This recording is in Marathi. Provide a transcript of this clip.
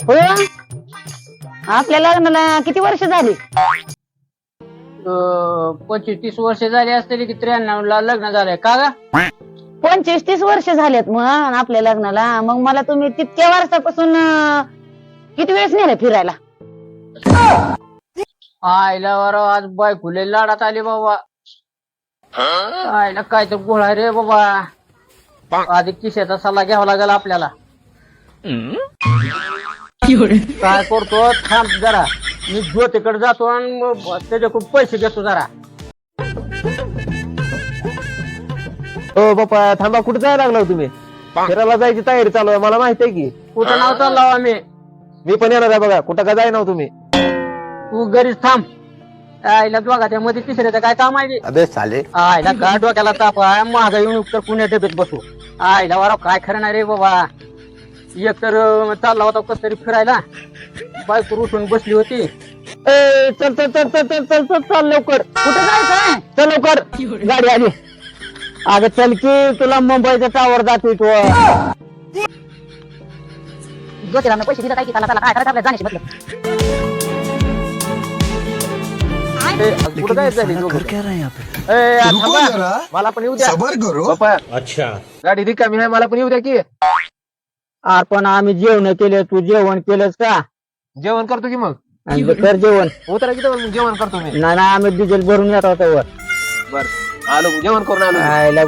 हो आपल्या लग्नाला किती वर्ष झाली? 25-30 वर्ष झाली असतील की 93 ला लग्न झालंय का ग? 25-30 वर्ष झालेत मग आपल्या लग्नाला. मग मला तुम्ही तितक्या वर्षापासून किती वेळेस नेलं फिरायला? आईला बरं आज बायकुले लाडात आली बाबा. आईला काय तर गोळा रे बाबा. आधी किशाचा सल्ला घ्यावा लागेल आपल्याला. काय करतो थांब जरा, मी ज्योतीकडे जातो आणि मग त्याच्याकडून पैसे घेतो जरा. हो बाप्पा थांबा, कुठे जायला लागला तुम्ही? फिरायला जायची तयारी चालू आहे, मला माहिती आहे की. कुठं नाव चाललो आम्ही? मी पण येणार आहे बघा. कुठं का जाय ना तुम्ही? तू घरीच थांब. आईला बघा त्यामध्ये तिसऱ्याचं काय काम आहे? अबे साले, आईला काय डोक्याला ताप आहे, महागाई येऊन तर पुण्या डबेत बसू. आईला वारा काय खरं नाही रे बाबा. एक तर चालला होता कस तरी फिरायला, बायको उठून बसली होती. ए, चल चल चल चल चल चल चल चल लवकर. कुठं जायचंय? चल लवकर, गाडी आली. अगं चल की तुला मुंबईच्या टावर जातोय तू. ज्योतिरामने पैसे दिले काय की त्याला काय करायचं आपल्या जाण्याशी मतलब. ए, कुठं जायचं झाली दोघं? ए, रुको थांबा. जरा, मला पण येऊ द्या सबर करो. बाप्पा. अच्छा, गाडी रिकामी आहे, मला पण येऊ द्या की. अरे पण आम्ही जेवण केले, तू जेवण केलंस का? जेवण करतो की मग. आणि ते कर जेवण. उतरा की मग जेवण करतो मी. नाही आम्ही डिझेल भरून येत होतो वर. बर आलो, जेवण करून आलो. आयला